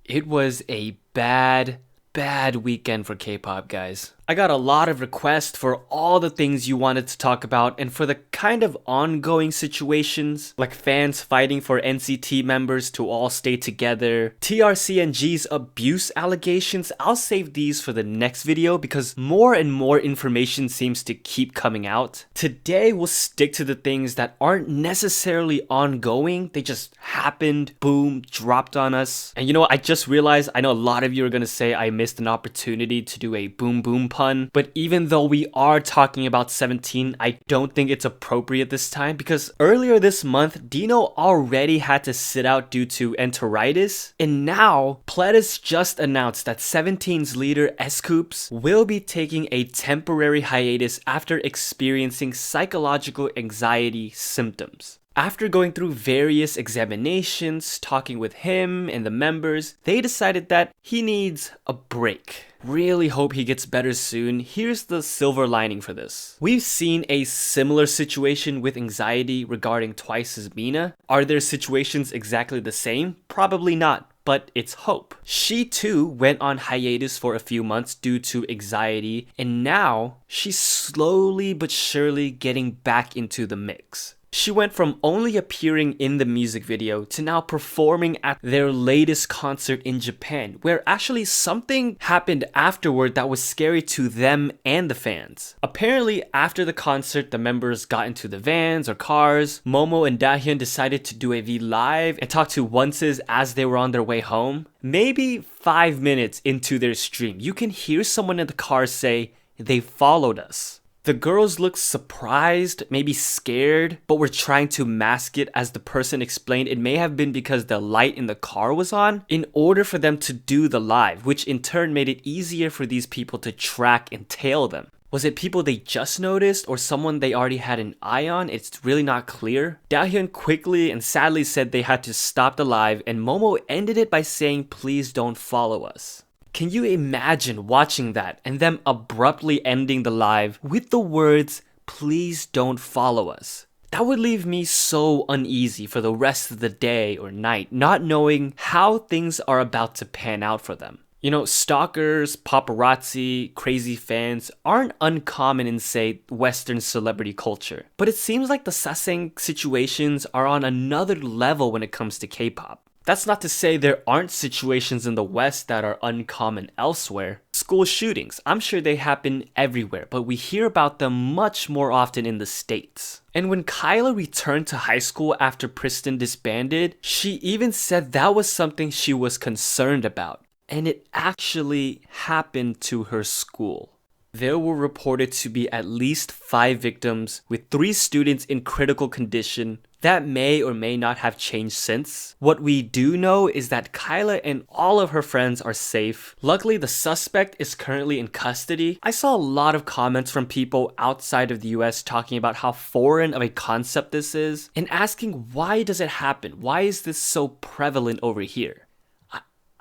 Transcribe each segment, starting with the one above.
It was a bad weekend for K-pop, guys. I got a lot of requests for all the things you wanted to talk about and for the kind of ongoing situations, like fans fighting for NCT members to all stay together, TRC and G's abuse allegations. I'll save these for the next video because more and more information seems to keep coming out. Today we'll stick to the things that aren't necessarily ongoing, they just happened, boom, dropped on us. And you know what, I just realized, I know a lot of you are gonna say I missed an opportunity to do a boom boom pun, but even though we are talking about 17, I don't think it's appropriate this time because earlier this month, Dino already had to sit out due to enteritis, and now Pledis just announced that 17's leader Coups will be taking a temporary hiatus after experiencing psychological anxiety symptoms. After going through various examinations, talking with him and the members, they decided that he needs a break. Really hope he gets better soon. Here's the silver lining for this. We've seen a similar situation with anxiety regarding Twice's Mina. Are their situations exactly the same? Probably not, but it's hope. She too went on hiatus for a few months due to anxiety, and now she's slowly but surely getting back into the mix. She went from only appearing in the music video to now performing at their latest concert in Japan, where actually something happened afterward that was scary to them and the fans. Apparently, after the concert, the members got into the vans or cars. Momo and Dahyun decided to do a V live and talk to Onces as they were on their way home. Maybe 5 minutes into their stream, you can hear someone in the car say, "They followed us." The girls looked surprised, maybe scared, but were trying to mask it as the person explained it may have been because the light in the car was on in order for them to do the live, which in turn made it easier for these people to track and tail them. Was it people they just noticed or someone they already had an eye on? It's really not clear. Dahyun quickly and sadly said they had to stop the live, and Momo ended it by saying, "Please don't follow us." Can you imagine watching that and them abruptly ending the live with the words, "Please don't follow us"? That would leave me so uneasy for the rest of the day or night, not knowing how things are about to pan out for them. You know, stalkers, paparazzi, crazy fans aren't uncommon in, say, Western celebrity culture. But it seems like the sasaengs situations are on another level when it comes to K-pop. That's not to say there aren't situations in the West that are uncommon elsewhere. School shootings, I'm sure they happen everywhere, but we hear about them much more often in the States. And when Kyla returned to high school after Pristin disbanded, she even said that was something she was concerned about. And it actually happened to her school. There were reported to be at least 5 victims, with 3 students in critical condition. That may or may not have changed since. What we do know is that Kyla and all of her friends are safe. Luckily, the suspect is currently in custody. I saw a lot of comments from people outside of the US talking about how foreign of a concept this is and asking, why does it happen? Why is this so prevalent over here?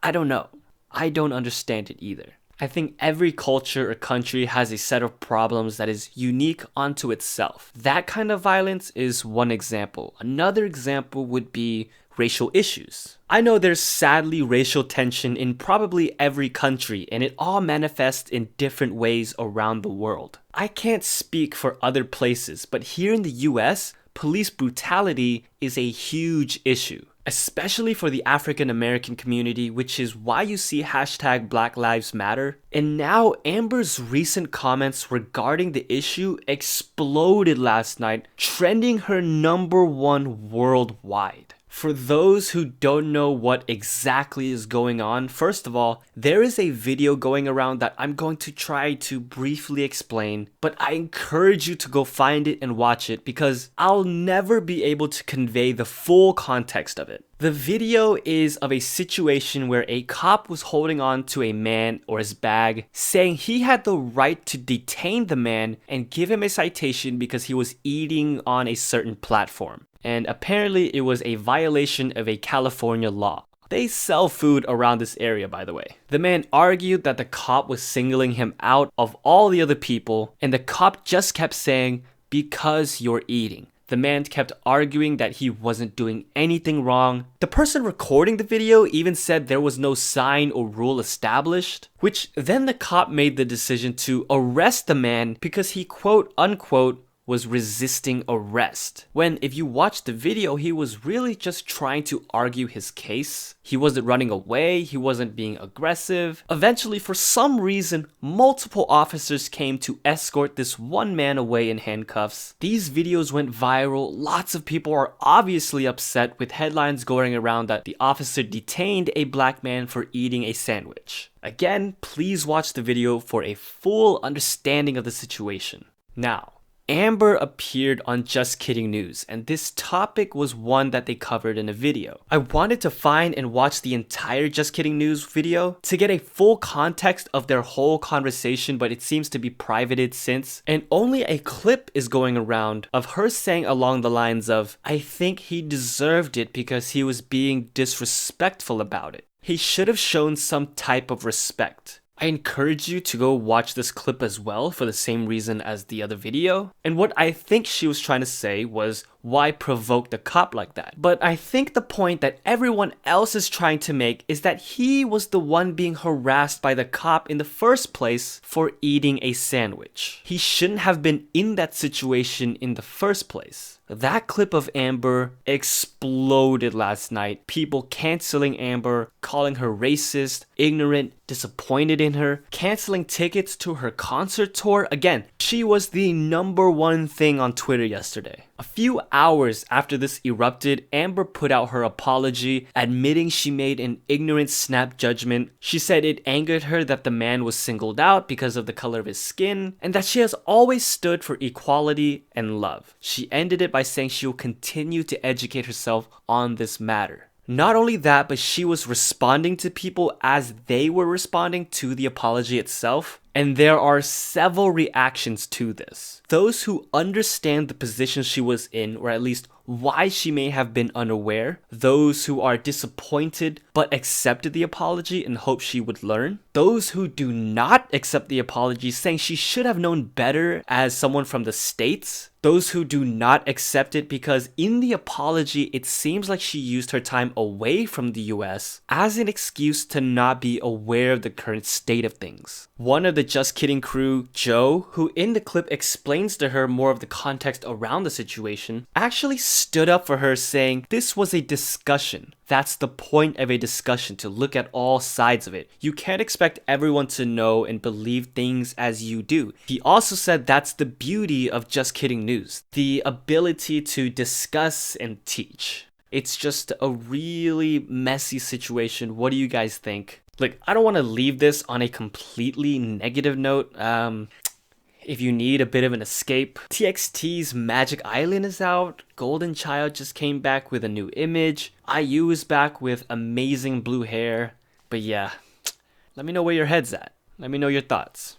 I don't know. I don't understand it either. I think every culture or country has a set of problems that is unique unto itself. That kind of violence is one example. Another example would be racial issues. I know there's sadly racial tension in probably every country, and it all manifests in different ways around the world. I can't speak for other places, but here in the US, police brutality is a huge issue, especially for the African American community, which is why you see hashtag Black Lives Matter. And now Amber's recent comments regarding the issue exploded last night, trending her #1 worldwide. For those who don't know what exactly is going on, first of all, there is a video going around that I'm going to try to briefly explain, but I encourage you to go find it and watch it because I'll never be able to convey the full context of it. The video is of a situation where a cop was holding on to a man or his bag, saying he had the right to detain the man and give him a citation because he was eating on a certain platform. And apparently it was a violation of a California law. They sell food around this area, by the way. The man argued that the cop was singling him out of all the other people, and the cop just kept saying, "Because you're eating." The man kept arguing that he wasn't doing anything wrong. The person recording the video even said there was no sign or rule established, which then the cop made the decision to arrest the man because he quote unquote was resisting arrest. When if you watch the video, he was really just trying to argue his case. He wasn't running away, he wasn't being aggressive. Eventually, for some reason, multiple officers came to escort this one man away in handcuffs. These videos went viral. Lots of people are obviously upset, with headlines going around that the officer detained a black man for eating a sandwich. Again, please watch the video for a full understanding of the situation. Now, Amber appeared on Just Kidding News, and this topic was one that they covered in a video. I wanted to find and watch the entire Just Kidding News video to get a full context of their whole conversation, but it seems to be privated since, and only a clip is going around of her saying along the lines of, "I think he deserved it because he was being disrespectful about it. He should have shown some type of respect." I encourage you to go watch this clip as well for the same reason as the other video. And what I think she was trying to say was, why provoke the cop like that? But I think the point that everyone else is trying to make is that he was the one being harassed by the cop in the first place for eating a sandwich. He shouldn't have been in that situation in the first place. That clip of Amber exploded last night. People canceling Amber, calling her racist, ignorant, disappointed in her, canceling tickets to her concert tour. Again, she was the #1 thing on Twitter yesterday. A few hours after this erupted, Amber put out her apology, admitting she made an ignorant snap judgment. She said it angered her that the man was singled out because of the color of his skin, and that she has always stood for equality and love. She ended it by saying she will continue to educate herself on this matter. Not only that, but she was responding to people as they were responding to the apology itself. And there are several reactions to this. Those who understand the position she was in, or at least why she may have been unaware. Those who are disappointed but accepted the apology and hope she would learn. Those who do not accept the apology, saying she should have known better as someone from the States. Those who do not accept it because in the apology, it seems like she used her time away from the US as an excuse to not be aware of the current state of things. One of the Just Kidding crew, Joe, who in the clip explains to her more of the context around the situation, actually stood up for her, saying this was a discussion. That's the point of a discussion, to look at all sides of it. You can't expect everyone to know and believe things as you do. He also said that's the beauty of Just Kidding News, the ability to discuss and teach. It's just a really messy situation. What do you guys think? Like, I don't want to leave this on a completely negative note. If you need a bit of an escape, TXT's Magic Island is out. Golden Child just came back with a new image. IU is back with amazing blue hair. But yeah, let me know where your head's at. Let me know your thoughts.